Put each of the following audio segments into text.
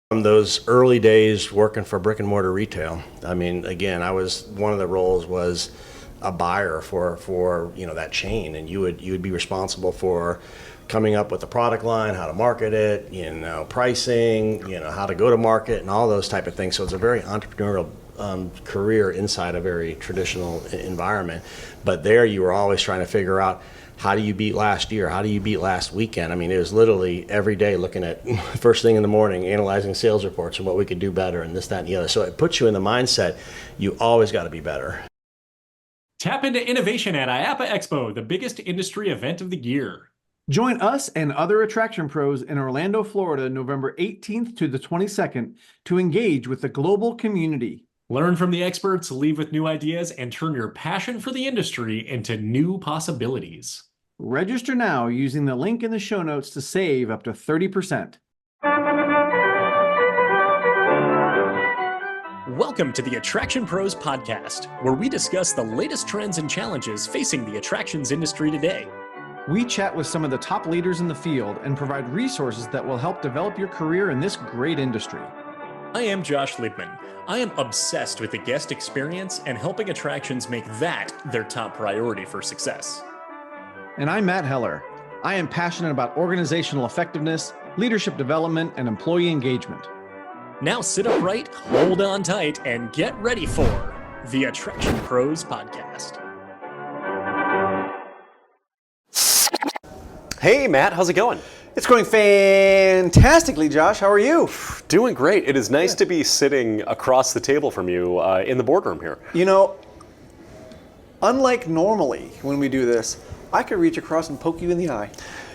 From those early days working for brick and mortar retail, I mean, again, I was one of the roles was a buyer for that chain, and you would be responsible for coming up with the product line, how to market it, pricing, how to go to market, and all those type of things. So it's a very entrepreneurial career inside a very traditional environment. But there, you were always trying to figure out, how do you beat last year? How do you beat last weekend? I mean, it was literally every day looking at first thing in the morning, analyzing sales reports and what we could do better and this, that, and the other. So it puts you in the mindset, you always got to be better. Tap into innovation at IAAPA Expo, the biggest industry event of the year. Join us and other Attraction Pros in Orlando, Florida, November 18th to the 22nd to engage with the global community. Learn from the experts, leave with new ideas, and turn your passion for the industry into new possibilities. Register now using the link in the show notes to save up to 30%. Welcome to the Attraction Pros podcast, where we discuss the latest trends and challenges facing the attractions industry today. We chat with some of the top leaders in the field and provide resources that will help develop your career in this great industry. I am Josh Liebman. I am obsessed with the guest experience and helping attractions make that their top priority for success. And I'm Matt Heller. I am passionate about organizational effectiveness, leadership development, and employee engagement. Now sit upright, hold on tight, and get ready for the Attraction Pros podcast. Hey, Matt, how's it going? It's going fantastically, Josh. How are you? Doing great. It is nice to be sitting across the table from you in the boardroom here. Unlike normally when we do this, I could reach across and poke you in the eye.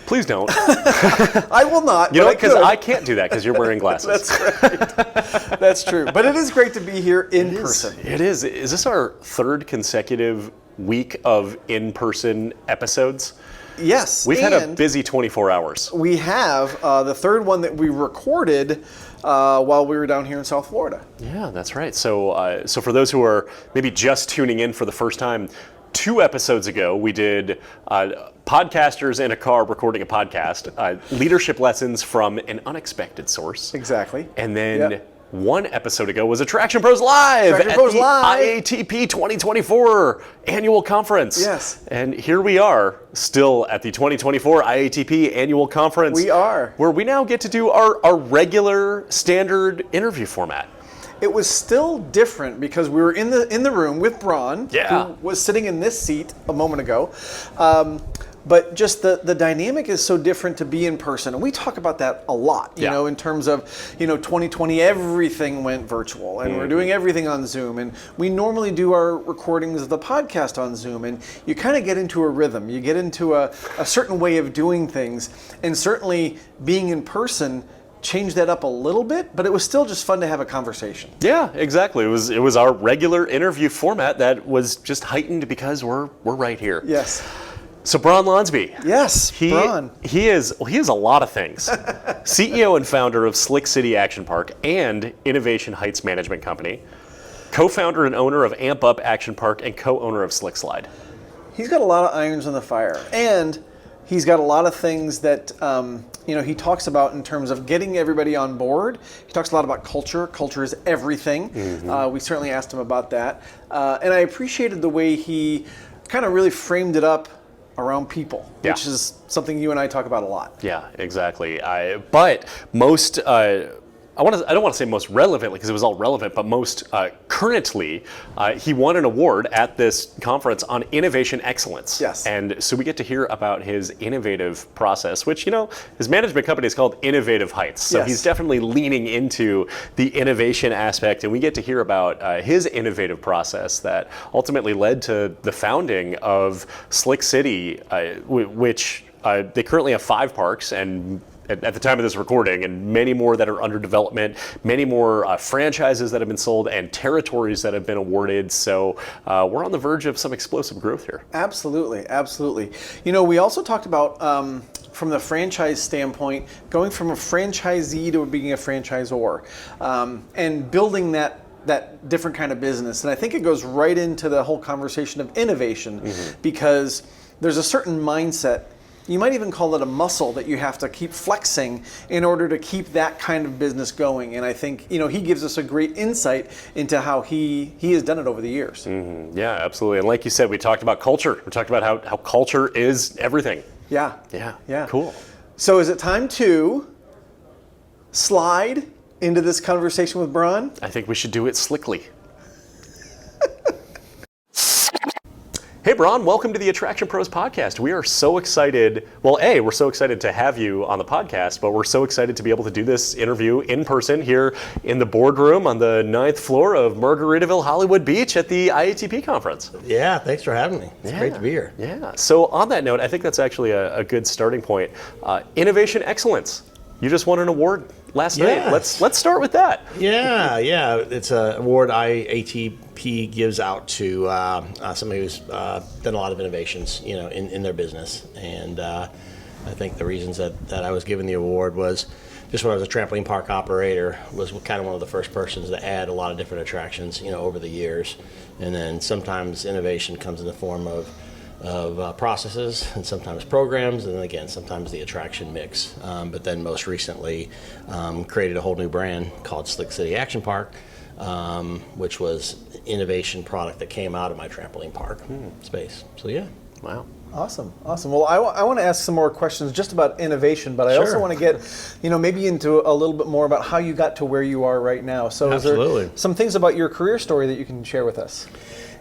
Please don't. I will not. You know, because I can't do that because you're wearing glasses. That's right. That's true. But it is great to be here in person. It is. Is this our third consecutive week of in-person episodes? Yes. We've had a busy 24 hours. We have the third one that we recorded while we were down here in South Florida. Yeah, that's right. So for those who are maybe just tuning in for the first time, 2 episodes ago, we did podcasters in a car recording a podcast, leadership lessons from an unexpected source. Exactly. And then 1 episode ago was Attraction Pros Live at the IAAPA 2024 annual conference. Yes. And here we are, still at the 2024 IAAPA annual conference. We are. Where we now get to do our regular standard interview format. It was still different because we were in the room with Bron, who was sitting in this seat a moment ago. But just the dynamic is so different to be in person. And we talk about that a lot, you know, in terms of, 2020, everything went virtual and we're doing everything on Zoom. And we normally do our recordings of the podcast on Zoom. And you kind of get into a rhythm. You get into a certain way of doing things. And certainly being in person changed that up a little bit, but it was still just fun to have a conversation. Yeah, exactly. It was our regular interview format that was just heightened because we're right here. Yes. So Bron Launsby. Yes, Bron. He is a lot of things. CEO and founder of Slick City Action Park and Innovation Heights Management Company. Co-founder and owner of Amp Up Action Park and co-owner of Slick Slide. He's got a lot of irons in the fire. And he's got a lot of things that he talks about in terms of getting everybody on board. He talks a lot about culture. Culture is everything. We certainly asked him about that. And I appreciated the way he kind of really framed it up around people, which is something you and I talk about a lot. Yeah, exactly. But most, I don't want to say most relevantly because it was all relevant, but most currently, he won an award at this conference on innovation excellence. Yes. And so we get to hear about his innovative process, which, his management company is called Innovative Heights. So he's definitely leaning into the innovation aspect, and we get to hear about his innovative process that ultimately led to the founding of Slick City, which they currently have 5 parks and at the time of this recording, and many more that are under development, many more franchises that have been sold and territories that have been awarded. So we're on the verge of some explosive growth here. Absolutely, absolutely. We also talked about, from the franchise standpoint, going from a franchisee to being a franchisor, and building that different kind of business. And I think it goes right into the whole conversation of innovation, because there's a certain mindset You might even call it a muscle that you have to keep flexing in order to keep that kind of business going. And I think, he gives us a great insight into how he has done it over the years. Mm-hmm. Yeah, absolutely. And like you said, we talked about culture. We talked about how culture is everything. Yeah. Yeah. Cool. So is it time to slide into this conversation with Bron? I think we should do it slickly. Hey, Bron, welcome to the Attraction Pros podcast. We are so excited. Well, we're so excited to have you on the podcast, but we're so excited to be able to do this interview in person here in the boardroom on the 9th floor of Margaritaville Hollywood Beach at the IATP conference. Yeah, thanks for having me. It's great to be here. Yeah. So on that note, I think that's actually a good starting point. Innovation excellence. You just won an award last night. Let's start with that. Yeah. It's an award IAAPA gives out to somebody who's done a lot of innovations, in their business. And I think the reasons that I was given the award was just when I was a trampoline park operator, was kind of one of the first persons to add a lot of different attractions, over the years. And then sometimes innovation comes in the form of processes and sometimes programs, and then again sometimes the attraction mix. But then most recently created a whole new brand called Slick City Action Park, which was innovation product that came out of my trampoline park space. So yeah. Wow. Awesome. Well, I want to ask some more questions just about innovation, but I also want to get, maybe into a little bit more about how you got to where you are right now. So Absolutely. Is there some things about your career story that you can share with us?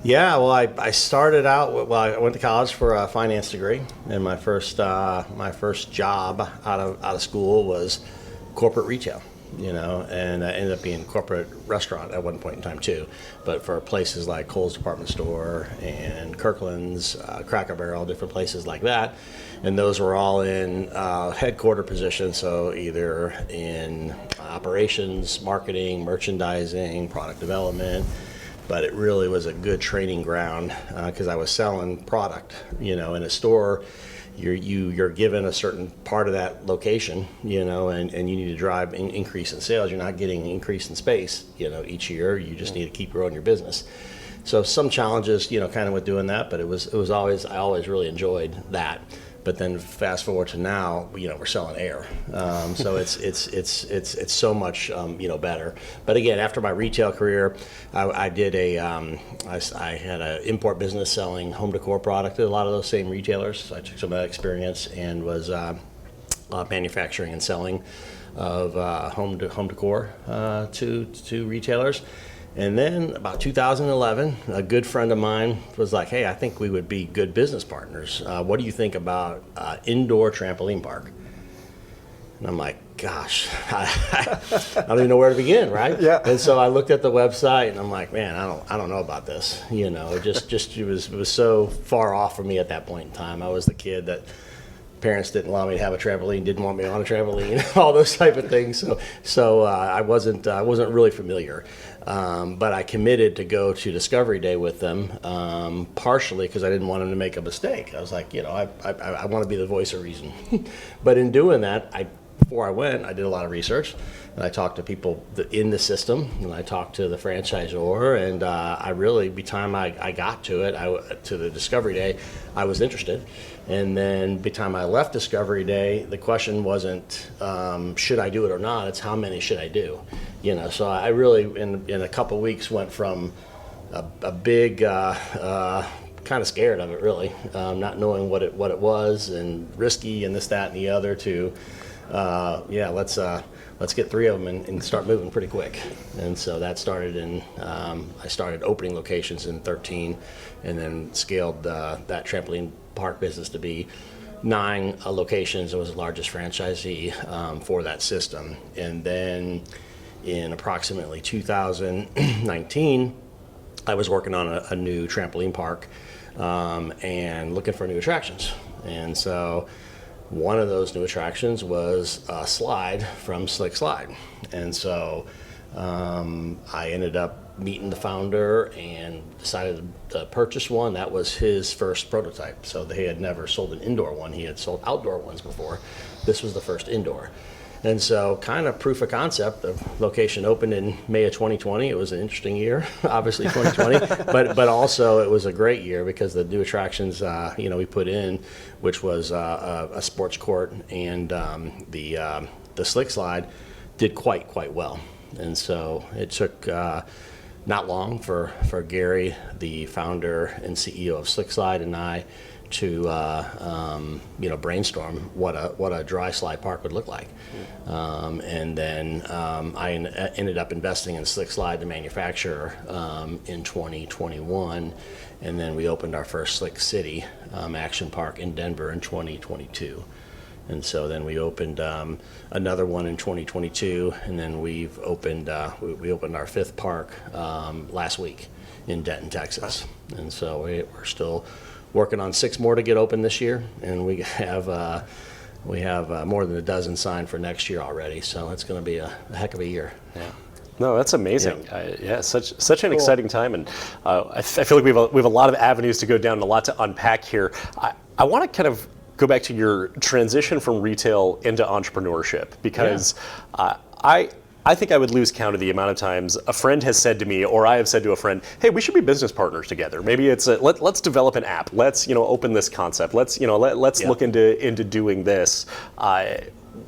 Yeah, well, I started out. I went to college for a finance degree, and my first job out of school was corporate retail, and I ended up being corporate restaurant at one point in time too, but for places like Kohl's department store and Kirkland's, Cracker Barrel, different places like that, and those were all in headquarter positions, so either in operations, marketing, merchandising, product development. But it really was a good training ground because I was selling product. In a store, you're given a certain part of that location, and you need to drive increase in sales. You're not getting an increase in space, each year. You just need to keep growing your business. So some challenges, kind of with doing that, but I always really enjoyed that. But then fast forward to now, we're selling air, so it's so much better. But again, after my retail career, I had an import business selling home decor product to a lot of those same retailers. So I took some of that experience and was manufacturing and selling of home decor to retailers. And then about 2011, a good friend of mine was like, hey, I think we would be good business partners. What do you think about indoor trampoline park? And I'm like, gosh, I don't even know where to begin, right? Yeah. And so I looked at the website and I'm like, man, I don't know about this. It was so far off for me at that point in time. I was the kid that parents didn't allow me to have a trampoline, didn't want me on a trampoline, all those type of things. So I wasn't really familiar. But I committed to go to Discovery Day with them, partially because I didn't want them to make a mistake. I was like, I want to be the voice of reason. But in doing that, before I went, I did a lot of research, and I talked to people in the system, and I talked to the franchisor, and I really, by the time I got to it, to the Discovery Day, I was interested. And then by the time I left Discovery Day, the question wasn't should I do it or not, it's how many should I do? So I really, in a couple of weeks, went from a big, kind of scared of it really, not knowing what it was and risky and this, that, and the other to, let's get 3 of them and start moving pretty quick. And so that started I started opening locations in 2013 and then scaled that trampoline park business to be 9 locations. It was the largest franchisee for that system. And then in approximately 2019, I was working on a new trampoline park and looking for new attractions. And so one of those new attractions was a slide from Slick Slide. And so I ended up meeting the founder and decided to purchase one. That was his first prototype. So he had never sold an indoor one. He had sold outdoor ones before. This was the first indoor. And so kind of proof of concept. The location opened in May of 2020. It was an interesting year, obviously 2020, but also it was a great year because the new attractions, we put in, which was a sports court and the slick slide did quite well. And so it took not long for Gary, the founder and CEO of Slick Slide, and I to brainstorm what a dry slide park would look like. And then I ended up investing in Slick Slide, the manufacturer, in 2021, and then we opened our first Slick City action park in Denver in 2022. And so then we opened another one in 2022, and then we've opened we opened our fifth park last week in Denton, Texas. And so we're still working on 6 more to get open this year, and we have more than a dozen signed for next year already. So it's going to be a heck of a year. Yeah. No, that's amazing. Yeah, such an exciting time, and I feel like we have a lot of avenues to go down and a lot to unpack here. I want to kind of go back to your transition from retail into entrepreneurship, because I think I would lose count of the amount of times a friend has said to me, or I have said to a friend, "Hey, we should be business partners together. Maybe it's let's develop an app. Let's open this concept. Let's look into doing this."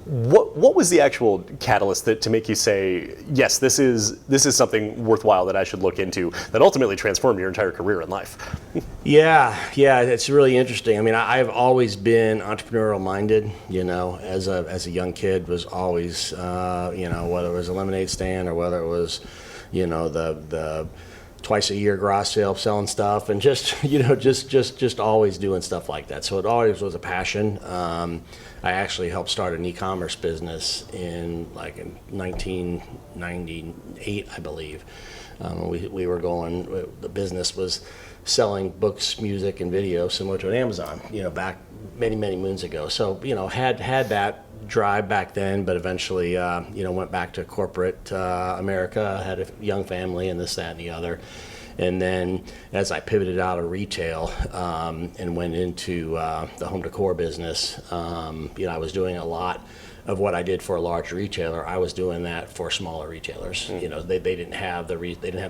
What was the actual catalyst to make you say, yes, this is something worthwhile that I should look into, that ultimately transformed your entire career in life? Yeah, it's really interesting. I mean, I've always been entrepreneurial minded. As a young kid, was always whether it was a lemonade stand or whether it was the twice a year garage sale selling stuff, and just always doing stuff like that. So it always was a passion. I actually helped start an e-commerce business in 1998, I believe. We were the business was selling books, music, and video similar to an Amazon, back many moons ago. So had that drive back then, but eventually went back to corporate America. Had a young family and this, that, and the other. And then as I pivoted out of retail and went into the home decor business, I was doing a lot of what I did for a large retailer. I was doing that for smaller retailers. They didn't have the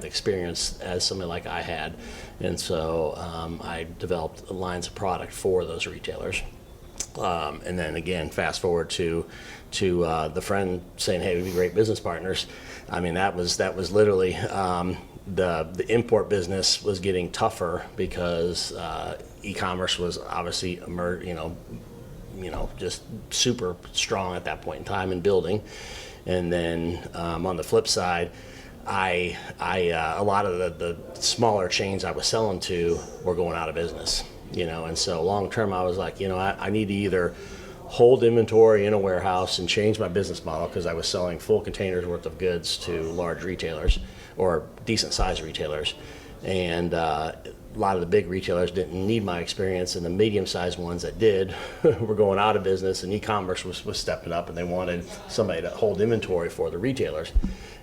experience as somebody like I had, and so I developed lines of product for those retailers. And then again, fast forward to the friend saying, "Hey, we'd be great business partners." I mean, that was literally. The import business was getting tougher because e-commerce was obviously just super strong at that point in time and building. And then on the flip side, I a lot of the smaller chains I was selling to were going out of business. And so long term I was like, I need to either hold inventory in a warehouse and change my business model, because I was selling full containers worth of goods to large retailers or decent sized retailers, and a lot of the big retailers didn't need my experience, and the medium sized ones that did were going out of business, and e-commerce was stepping up, and they wanted somebody to hold inventory for the retailers.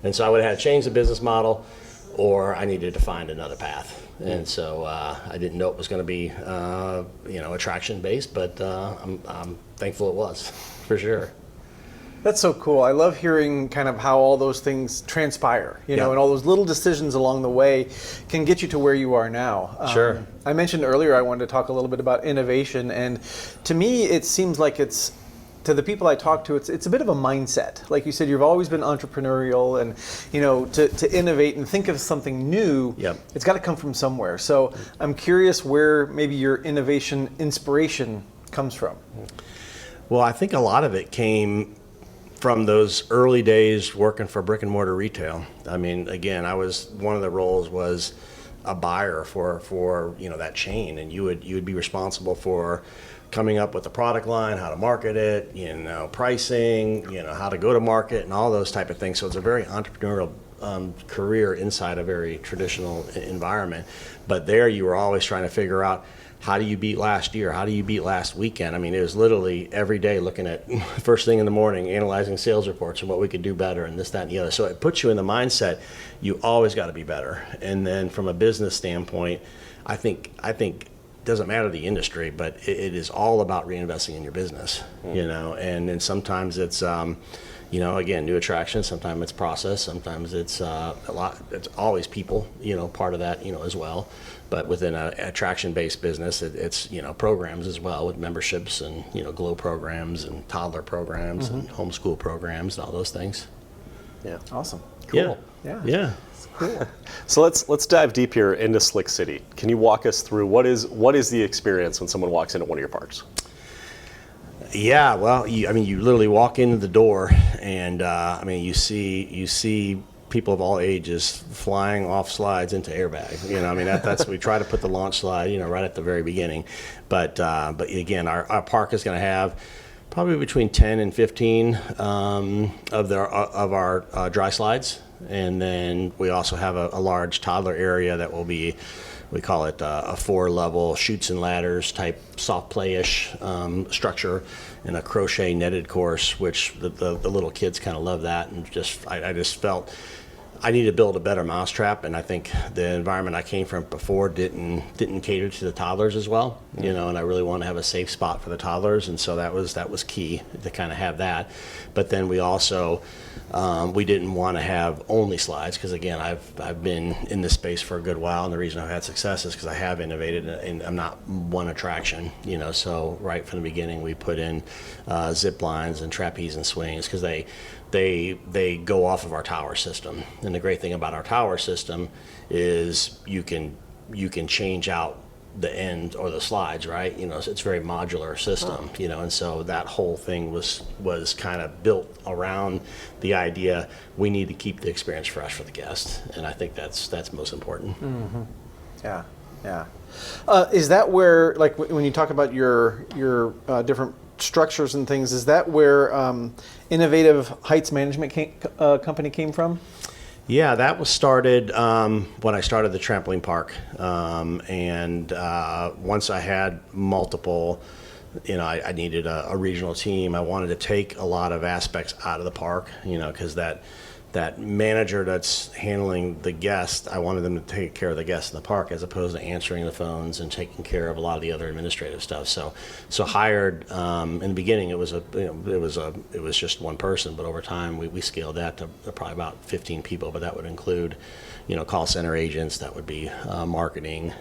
And so I would have to change the business model, or I needed to find another path. And so I didn't know it was going to be attraction based, but I'm thankful it was, for sure. That's so cool. I love hearing kind of how all those things transpire, and all those little decisions along the way can get you to where you are now. Sure. I mentioned earlier I wanted to talk a little bit about innovation, and to me it seems like it's, to the people I talk to, it's a bit of a mindset. Like you said, you've always been entrepreneurial, and to innovate and think of something new, it's got to come from somewhere. So I'm curious where maybe your innovation inspiration comes from. Well, I think a lot of it came from those early days working for brick and mortar retail. I mean, again, one of the roles was a buyer for that chain, and you would be responsible for coming up with the product line, how to market it, pricing, how to go to market, and all those type of things. So it's a very entrepreneurial career inside a very traditional environment. But there you were always trying to figure out, how do you beat last year? How do you beat last weekend? I mean, it was literally every day looking at first thing in the morning, analyzing sales reports and what we could do better and this, that, and the other. So it puts you in the mindset, you always got to be better. And then from a business standpoint, I think it doesn't matter the industry, but it is all about reinvesting in your business, and then sometimes it's again, new attractions. Sometimes it's process, sometimes it's it's always people, part of that, as well. But within an attraction-based business, it's programs as well, with memberships and glow programs and toddler programs and homeschool programs and all those things. Yeah. Awesome. Cool. Yeah. Cool. So let's dive deep here into Slick City. Can you walk us through what is the experience when someone walks into one of your parks? Yeah, well, you literally walk into the door, and you see people of all ages flying off slides into airbag. That's we try to put the launch slide, right at the very beginning. But again, our park is going to have probably between 10 and 15 of our dry slides, and then we also have a large toddler area that will be. We call it a 4-level chutes and ladders type soft play-ish structure, and a crochet netted course, which the little kids kind of love that. And I just felt I needed to build a better mousetrap, and I think the environment I came from before didn't cater to the toddlers as well, and I really want to have a safe spot for the toddlers, and so that was key to kind of have that. But then we also we didn't want to have only slides, because again, I've been in this space for a good while, and the reason I've had success is because I have innovated, and I'm not one attraction, so right from the beginning we put in zip lines and trapeze and swings, because they go off of our tower system. And the great thing about our tower system is you can change out the end or the slides, right? So it's a very modular system, and so that whole thing was kind of built around the idea we need to keep the experience fresh for the guest, and I think that's most important. Mm-hmm. Yeah. Is that where, like, when you talk about your different structures and things, is that where Innovative Heights Management Company came from? Yeah, that was started when I started the trampoline park, and once I had multiple, I needed a regional team. I wanted to take a lot of aspects out of the park, because that manager that's handling the guest, I wanted them to take care of the guests in the park, as opposed to answering the phones and taking care of a lot of the other administrative stuff. So hired in the beginning, it was just one person, but over time we scaled that to probably about 15 people. But that would include, call center agents, that would be marketing,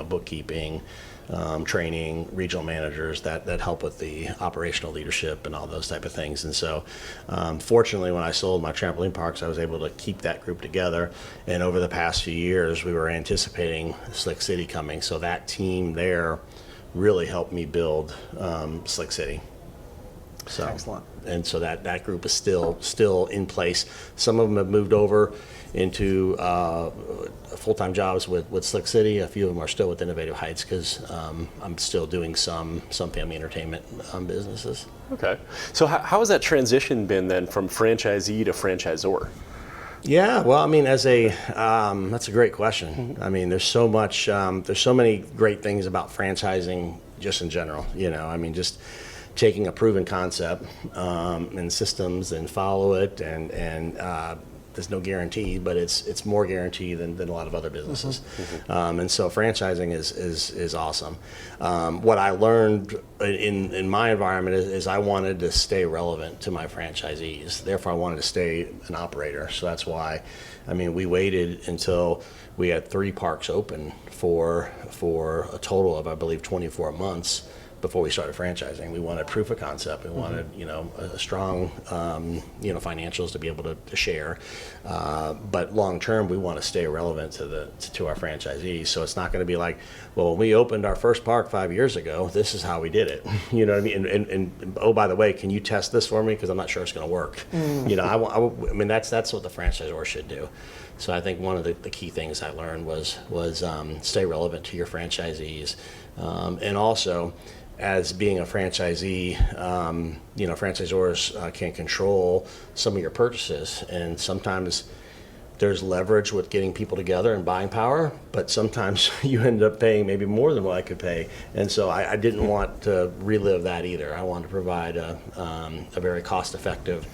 bookkeeping, training, regional managers that help with the operational leadership and all those type of things. And so fortunately, when I sold my trampoline parks, I was able to keep that group together, and over the past few years we were anticipating Slick City coming, so that team there really helped me build Slick City. So excellent. And so that group is still in place. Some of them have moved over into full-time jobs with Slick City. A few of them are still with Innovative Heights, because I'm still doing some family entertainment businesses. Okay. So how has that transition been then from franchisee to franchisor? Yeah, well, that's a great question. Mm-hmm. There's so much, there's so many great things about franchising just in general, just taking a proven concept and systems and follow it, and there's no guarantee, but it's more guarantee than a lot of other businesses. Mm-hmm. And so franchising is awesome. What I learned in my environment is I wanted to stay relevant to my franchisees. Therefore, I wanted to stay an operator. So that's why, we waited until we had 3 parks open for a total of, I believe, 24 months before we started franchising. We wanted proof of concept. We wanted, a strong, financials to be able to share. But long term, we want to stay relevant to our franchisees. So it's not going to be like, well, when we opened our first park 5 years ago, this is how we did it. You know what I mean? And oh, by the way, can you test this for me? Because I'm not sure it's going to work. That's what the franchisor should do. So I think one of the key things I learned was stay relevant to your franchisees, and also, as being a franchisee, franchisors can control some of your purchases, and sometimes there's leverage with getting people together and buying power, but sometimes you end up paying maybe more than what I could pay. And so I didn't want to relive that either. I wanted to provide a very cost-effective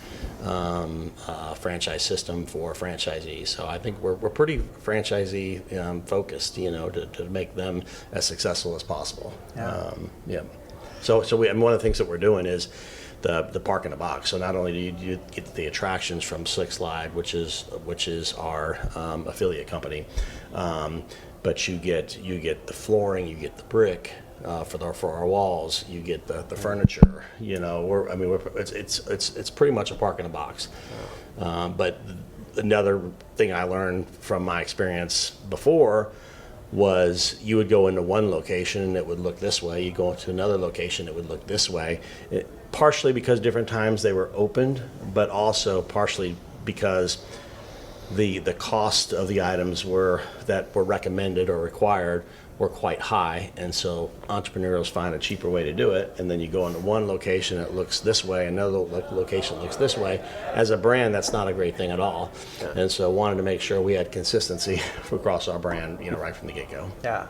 franchise system for franchisees. So I think we're pretty franchisee focused, to make them as successful as possible. Yeah. So one of the things that we're doing is the park in the box. So not only do you get the attractions from Six Slide, which is our affiliate company, but you get the flooring, you get the brick for our walls, you get the furniture. It's pretty much a park in a box. But another thing I learned from my experience before was you would go into one location and it would look this way. You go into another location, it would look this way. Partially because different times they were opened, but also partially because the cost of the items that were recommended or required were quite high, and so entrepreneurs find a cheaper way to do it, and then you go into one location that looks this way, another location looks this way. As a brand, that's not a great thing at all. Yeah. And so wanted to make sure we had consistency across our brand, right from the get-go. Yeah.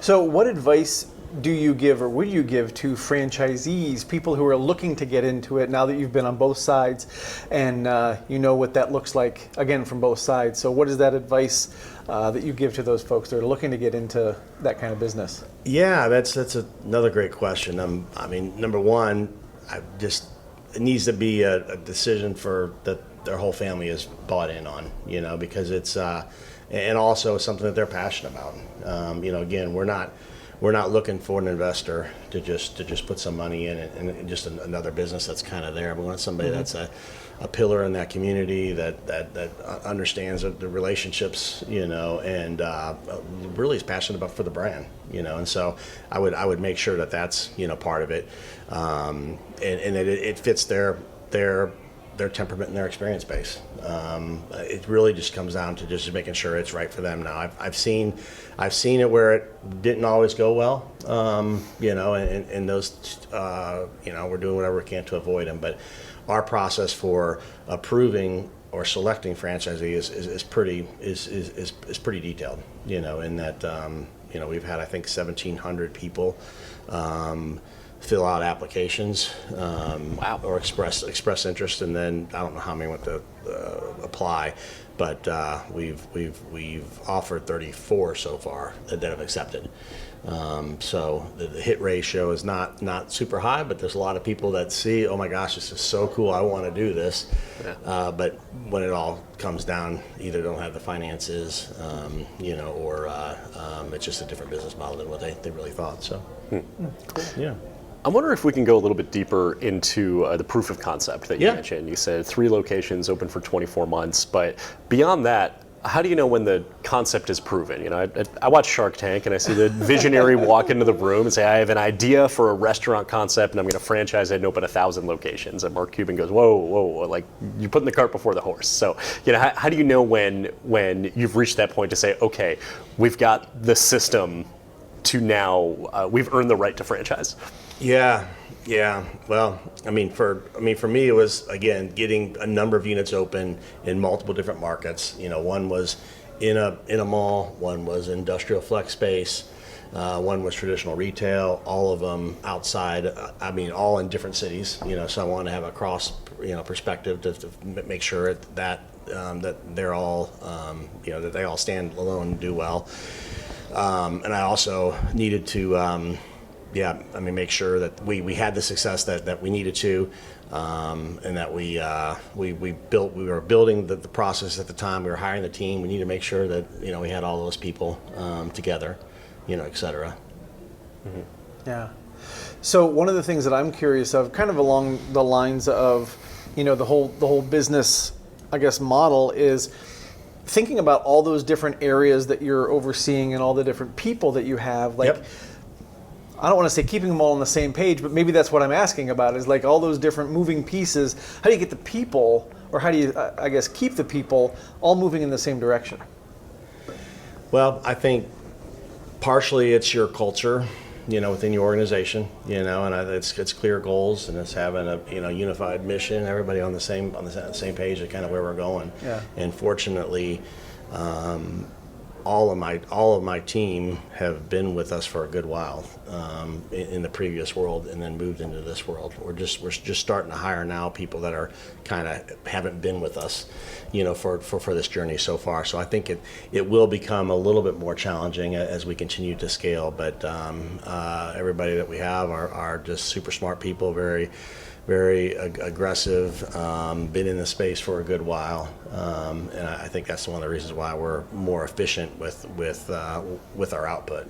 So what advice do you give, or would you give, to franchisees, people who are looking to get into it now that you've been on both sides and you know what that looks like, again, from both sides? So what is that advice that you give to those folks that are looking to get into that kind of business? Yeah, that's another great question. Number one, it needs to be a decision that their whole family is bought in on, because it's and also something that they're passionate about. Again, we're not looking for an investor to just put some money in it and just another business that's kind of there. We want somebody that's a pillar in that community that understands the relationships, and really is passionate for the brand, And so I would make sure that that's part of it, and that it fits their temperament and their experience base. It really just comes down to just making sure it's right for them. Now, I've seen it where it didn't always go well, and those, we're doing whatever we can to avoid them. But our process for approving or selecting franchisees is pretty detailed, in that, we've had, I think, 1,700 people fill out applications, or express interest, and then I don't know how many went to apply, but we've offered 34 so far that have accepted. So the hit ratio is not super high, but there's a lot of people that see, oh my gosh, this is so cool, I want to do this. Yeah. But when it all comes down, either don't have the finances, or it's just a different business model than what they really thought. So, cool. Yeah. I wonder if we can go a little bit deeper into the proof of concept that you mentioned. You said 3 locations open for 24 months, but beyond that, how do you know when the concept is proven? I watch Shark Tank and I see the visionary walk into the room and say, I have an idea for a restaurant concept and I'm going to franchise it and open 1,000 locations. And Mark Cuban goes, whoa, like you're putting the cart before the horse. So, how do you know when you've reached that point to say, okay, we've got the system to now, we've earned the right to franchise? Yeah. Well, for me, it was, again, getting a number of units open in multiple different markets. One was in a mall, one was industrial flex space, one was traditional retail, all of them outside, all in different cities, so I wanted to have a cross, perspective to make sure that they're all, that they all stand alone and do well. And I also needed to, make sure that we had the success that we needed to, and that we were building the process at the time. We were hiring the team. We needed to make sure that we had all those people together, et cetera. Mm-hmm. Yeah. So one of the things that I'm curious of, kind of along the lines of, the whole business, I guess, model is thinking about all those different areas that you're overseeing and all the different people that you have. Like, yep. I don't want to say keeping them all on the same page, but maybe that's what I'm asking about, is like all those different moving pieces. How do you get the people, or how do you, keep the people all moving in the same direction? Well, I think partially it's your culture, within your organization, and it's clear goals, and it's having a unified mission, everybody on the same page of kind of where we're going. Yeah. And fortunately, all of my team have been with us for a good while, in the previous world, and then moved into this world. We're just starting to hire now people that are kind of haven't been with us, for this journey so far. So I think it will become a little bit more challenging as we continue to scale. But everybody that we have are just super smart people, very very aggressive, been in the space for a good while, and I think that's one of the reasons why we're more efficient with our output.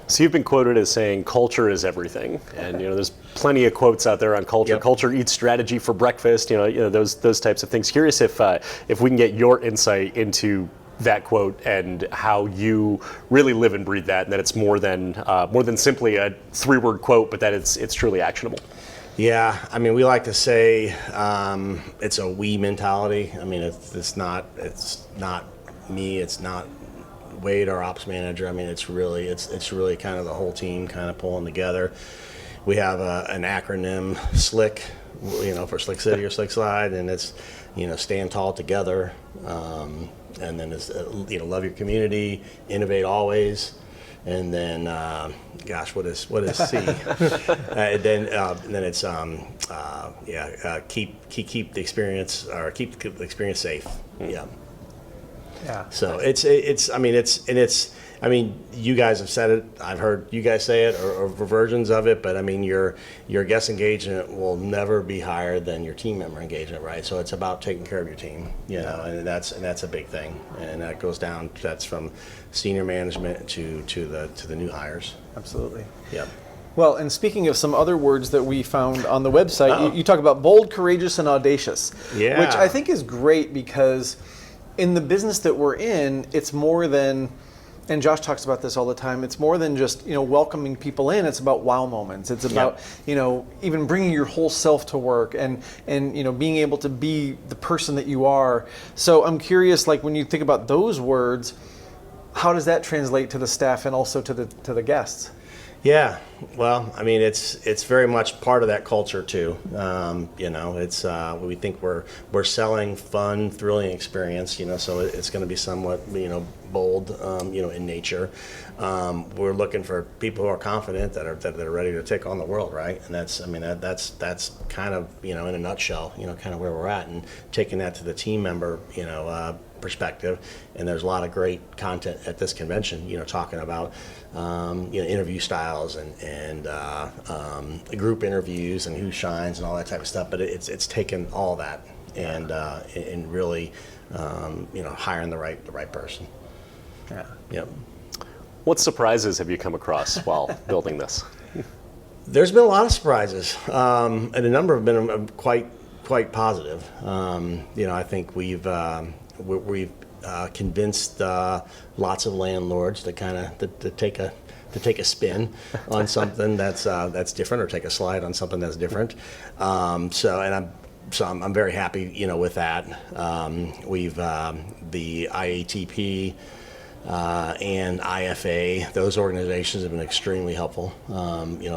So you've been quoted as saying culture is everything, and there's plenty of quotes out there on culture. Yep. Culture eats strategy for breakfast. Those types of things. Curious if we can get your insight into that quote and how you really live and breathe that, and that it's more than simply a 3-word quote, but that it's truly actionable. Yeah, I mean, we like to say it's a we mentality. I mean, it's not me. It's not Wade, our ops manager. I mean, it's really kind of the whole team kind of pulling together. We have an acronym, SLICK, for Slick City or Slick Slide, and it's stand tall together, and then it's love your community, innovate always, and then what is C? And then it's keep the experience safe. Yeah. Yeah. So you guys have said it. I've heard you guys say it, or versions of it. But I mean, your guest engagement will never be higher than your team member engagement, right? So it's about taking care of your team, and that's a big thing, and that goes down. That's from senior management to the new hires. Absolutely. Yeah. Well, and speaking of some other words that we found on the website, you talk about bold, courageous, and audacious. Yeah. Which I think is great because in the business that we're in, it's more than, and Josh talks about this all the time, it's more than just welcoming people in. It's about wow moments. It's about even bringing your whole self to work and being able to be the person that you are. So I'm curious, like when you think about those words, how does that translate to the staff and also to the guests? Yeah, well, I mean, it's very much part of that culture too. It's we think we're selling fun, thrilling experience. So it's going to be somewhat bold, in nature. We're looking for people who are confident that are ready to take on the world, right? And that's kind of in a nutshell, kind of where we're at, and taking that to the team member, perspective. And there's a lot of great content at this convention, talking about interview styles and group interviews and who shines and all that type of stuff. But it's taken all that and really hiring the right person. Yeah. Yep. What surprises have you come across while building this? There's been a lot of surprises, and a number have been quite positive. I think we've convinced lots of landlords to take a spin on something that's different, or take a slide on something that's different. So I'm very happy, with that. We've the IAAPA and IFA, those organizations have been extremely helpful.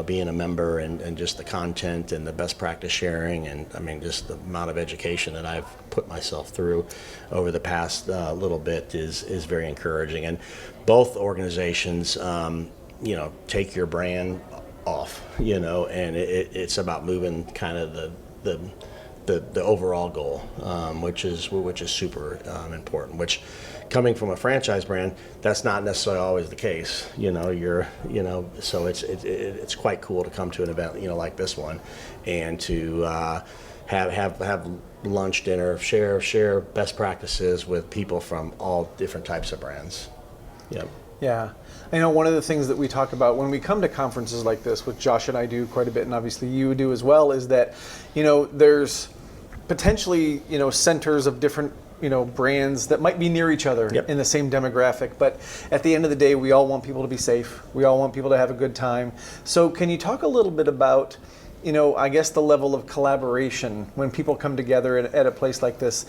Being a member and just the content and the best practice sharing, and I mean just the amount of education that I've put myself through over the past little bit is very encouraging. And both organizations, take your brand off, and it's about moving kind of the overall goal, which is super important. Which, coming from a franchise brand, that's not necessarily always the case. So it's quite cool to come to an event like this one, and to have lunch, dinner, share best practices with people from all different types of brands. Yep. Yeah. I know one of the things that we talk about when we come to conferences like this, which Josh and I do quite a bit, and obviously you do as well, is that, there's potentially, centers of different, brands that might be near each other in the same demographic. But at the end of the day, we all want people to be safe. We all want people to have a good time. So can you talk a little bit about, I guess the level of collaboration when people come together at a place like this?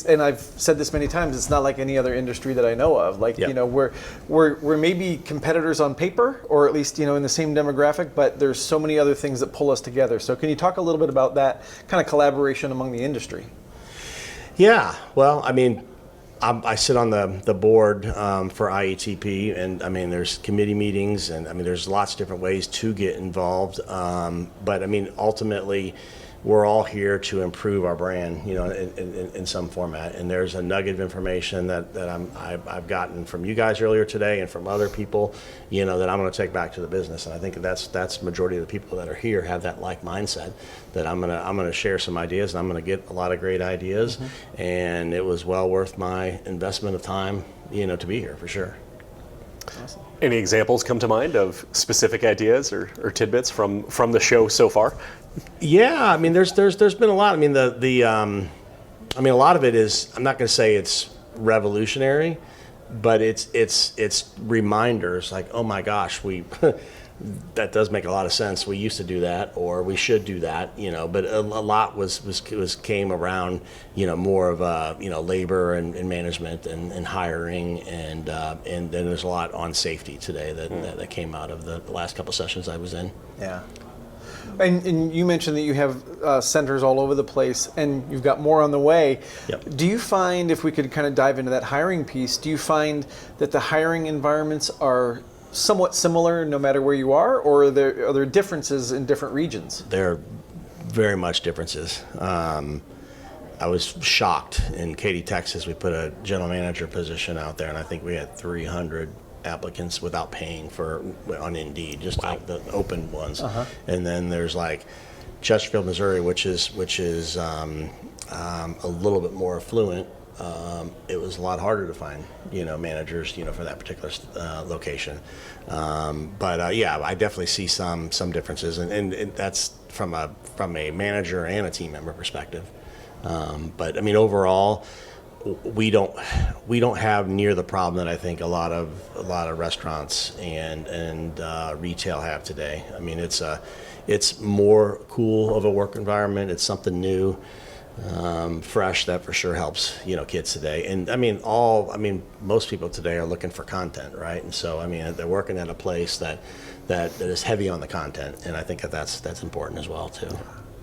And I've said this many times, it's not like any other industry that I know of. Like, we're maybe competitors on paper, or at least, in the same demographic, but there's so many other things that pull us together. So can you talk a little bit about that kind of collaboration among the industry? Yeah, well, I mean, I sit on the board for IATP, and I mean, there's committee meetings, and I mean, there's lots of different ways to get involved. But I mean, ultimately, we're all here to improve our brand, you know, in some format. And there's a nugget of information that I've gotten from you guys earlier today and from other people, you know, that I'm going to take back to the business. And I think that's majority of the people that are here have that like mindset, that I'm gonna share some ideas, and I'm going to get a lot of great ideas. And it was well worth my investment of time, you know, to be here for sure. Awesome. Any examples come to mind of specific ideas or tidbits from the show so far? Yeah, I mean, there's been a lot. I mean, I mean, a lot of it is, I'm not going to say it's revolutionary, but it's reminders like, oh my gosh, that does make a lot of sense. We used to do that, or we should do that, you know. But a lot came around, you know, more of you know, labor and management and hiring, and then there's a lot on safety today that came out of the last couple sessions I was in. Yeah. And you mentioned that you have centers all over the place, and you've got more on the way. Yep. Do you find, if we could kind of dive into that hiring piece, do you find that the hiring environments are somewhat similar no matter where you are, or are there differences in different regions? There are very much differences. I was shocked in Katy, Texas. We put a general manager position out there, and I think we had 300 applicants without paying on Indeed, just like the open ones. And then there's like Chesterfield, Missouri, which is a little bit more affluent. It was a lot harder to find, you know, managers, you know, for that particular location. But yeah, I definitely see some differences, and that's from a manager and a team member perspective. But I mean, overall, we don't have near the problem that I think a lot of restaurants and retail have today. I mean, it's more cool of a work environment. It's something new, fresh, that for sure helps, you know, kids today. And I mean, most people today are looking for content, right? And so I mean, they're working at a place that is heavy on the content, and I think that's important as well too.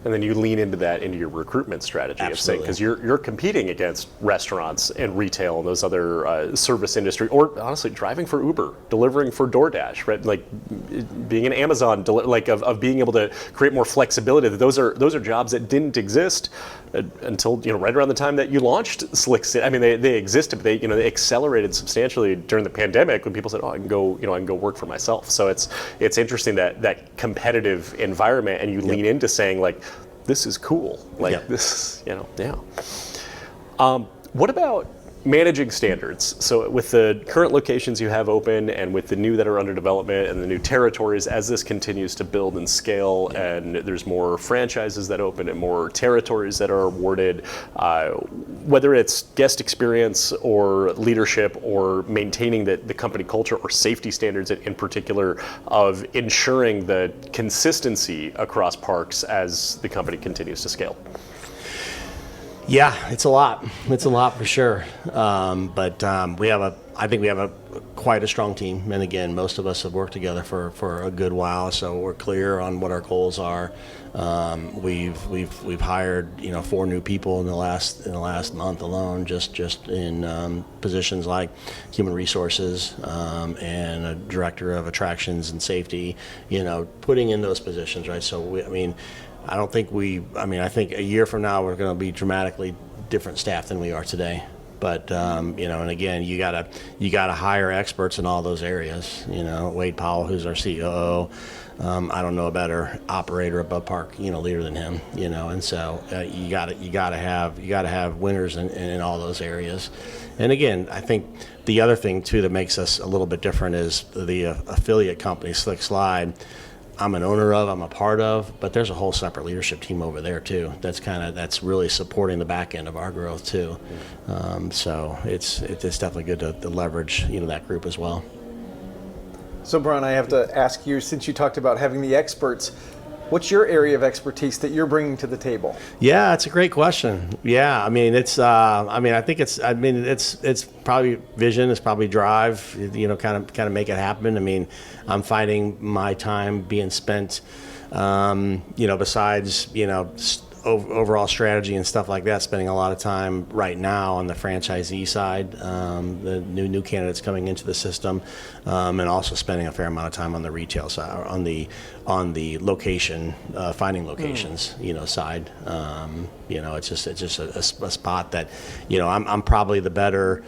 And then you lean into that into your recruitment strategy. Absolutely. Because you're competing against restaurants and retail and those other service industry, or honestly driving for Uber, delivering for DoorDash, right? Like being an Amazon, of being able to create more flexibility. Those are jobs that didn't exist until, you know, right around the time that you launched Slick City. I mean, they existed, but they accelerated substantially during the pandemic when people said, oh, I can go work for myself. So it's interesting that competitive environment, and you lean into saying like, this is cool. Like this, you know, yeah. What about managing standards? So with the current locations you have open, and with the new that are under development, and the new territories, as this continues to build and scale, and there's more franchises that open and more territories that are awarded, whether it's guest experience or leadership or maintaining the company culture or safety standards in particular of ensuring the consistency across parks as the company continues to scale? Yeah, it's a lot. It's a lot for sure. But I think we have quite a strong team. And again, most of us have worked together for a good while, so we're clear on what our goals are. We've hired, you know, 4 new people in the last month alone, just in positions like human resources and a director of attractions and safety. You know, putting in those positions, right? So I think a year from now we're going to be dramatically different staff than we are today. But you know, and again, you gotta hire experts in all those areas. You know, Wade Powell, who's our COO, I don't know a better operator above park, you know, leader than him. You know, and so you gotta have winners in all those areas. And again, I think the other thing too that makes us a little bit different is the affiliate company Slick Slide. I'm an owner of, I'm a part of, but there's a whole separate leadership team over there too. That's really supporting the back end of our growth too. So it's definitely good to leverage, you know, that group as well. So Bron, I have to ask you, since you talked about having the experts, what's your area of expertise that you're bringing to the table? Yeah, it's a great question. Yeah, I mean, it's probably vision, it's probably drive, you know, kind of make it happen. I mean, I'm finding my time being spent, you know, besides, you know, overall strategy and stuff like that, spending a lot of time right now on the franchisee side, the new candidates coming into the system, and also spending a fair amount of time on the retail side, on the location, finding locations, side. It's just a spot that, I'm probably the better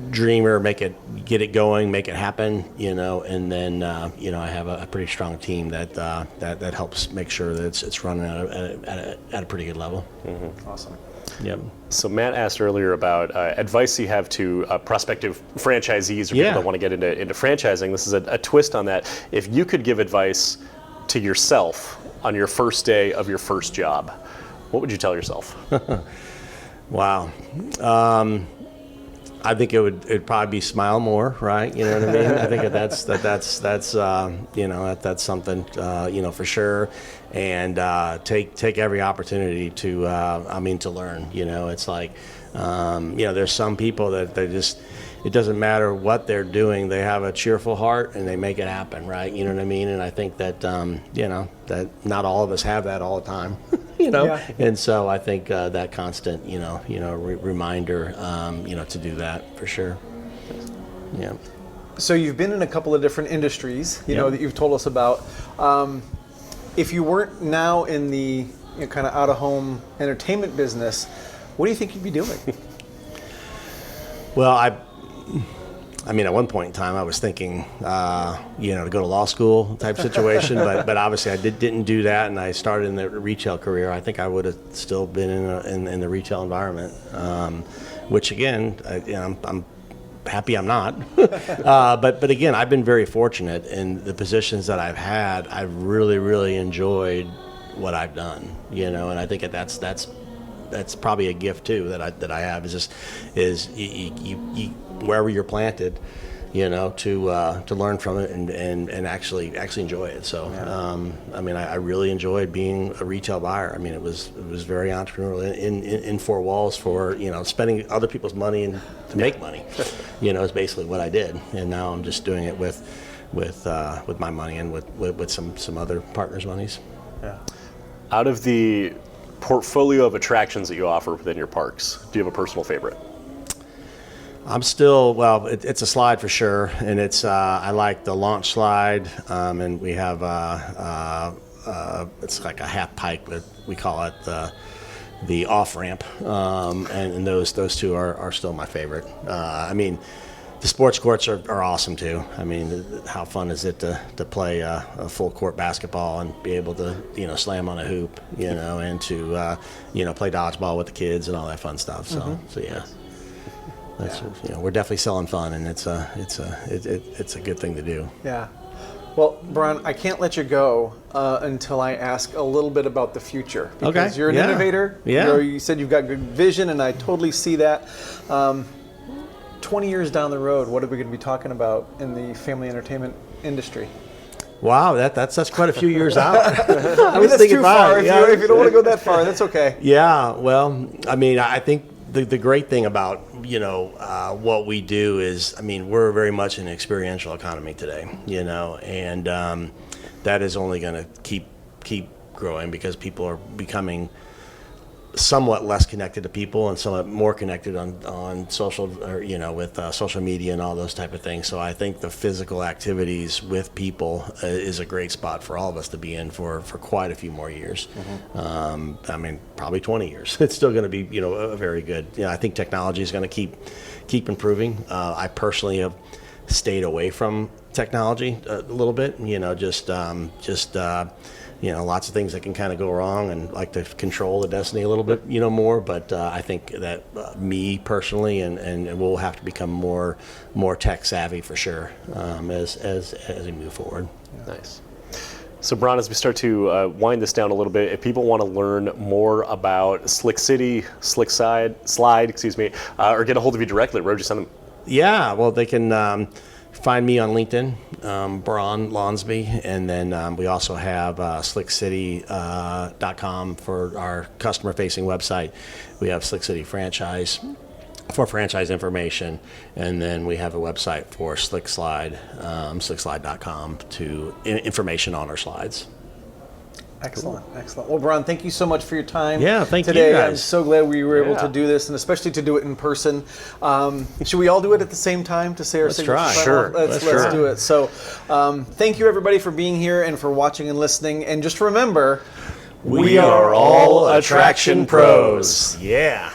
dreamer, get it going, make it happen, and then I have a pretty strong team that helps make sure that it's running at a pretty good level. Mm-hmm. Awesome. Yep. So Matt asked earlier about advice you have to prospective franchisees or people that want to get into franchising. This is a twist on that. If you could give advice to yourself on your first day of your first job, what would you tell yourself? Wow. I think it'd probably be smile more, right? You know what I mean? I think that's something, for sure. And take every opportunity to learn. It's like, there's some people that they just, it doesn't matter what they're doing, they have a cheerful heart and they make it happen, right? You know what I mean? And I think that, that not all of us have that all the time. Yeah. And so I think that constant, reminder, to do that for sure. Yeah. So you've been in a couple of different industries, that you've told us about. If you weren't now in the kind of out-of-home entertainment business, what do you think you'd be doing? Well, I mean, at one point in time, I was thinking, to go to law school type situation, but obviously I didn't do that, and I started in the retail career. I think I would have still been in the retail environment, which again, I'm happy I'm not. But again, I've been very fortunate in the positions that I've had. I've really, really enjoyed what I've done, and I think that's probably a gift too that I have is you wherever you're planted, to learn from it and actually enjoy it. So, I really enjoyed being a retail buyer. I mean, it was very entrepreneurial in four walls for, spending other people's money and to make money, is basically what I did. And now I'm just doing it with my money and with some other partners' monies. Yeah. Out of the portfolio of attractions that you offer within your parks, do you have a personal favorite? I'm still, it's a slide for sure, and it's I like the launch slide, and we have it's like a half pipe, but we call it the off ramp, and those two are still my favorite. The sports courts are awesome too. I mean, how fun is it to play a full court basketball and be able to slam on a hoop, and to play dodgeball with the kids and all that fun stuff. So yeah. We're definitely selling fun, and it's a good thing to do. Yeah. Well, Bron, I can't let you go until I ask a little bit about the future. Because you're an innovator. Yeah. You said you've got good vision, and I totally see that. 20 years down the road, what are we going to be talking about in the family entertainment industry? Wow, that's quite a few years out. I mean, that's too far. If you don't want to go that far, that's okay. Yeah. Well, I think the great thing about what we do is, we're very much an experiential economy today, and that is only going to keep growing because people are becoming somewhat less connected to people and somewhat more connected on social, or with social media and all those type of things. So I think the physical activities with people is a great spot for all of us to be in for quite a few more years. Probably 20 years. It's still going to be a very good. I think technology is going to keep improving. I personally have stayed away from technology a little bit. Lots of things that can kind of go wrong, and like to control the destiny a little bit, more. But I think that me personally, and we'll have to become more tech savvy for sure as we move forward. Nice. So, Bron, as we start to wind this down a little bit, if people want to learn more about Slick City, Slide, or get a hold of you directly, where would you send them? Yeah, well, they can find me on LinkedIn, Bron Launsby, and then we also have slickcity.com for our customer-facing website. We have Slick City Franchise for franchise information, and then we have a website for Slick Slide, slickslide.com to information on our slides. Excellent, excellent. Well, Bron, thank you so much for your time. Yeah, thank you today. guys. I'm so glad we were able Yeah. to do this, and especially to do it in person. Should we all do it at the same time to say our signature try. sign Sure. off? Let's try. do it. So, thank you everybody for being here and for watching and listening. And just remember, We are all attraction pros. Yeah.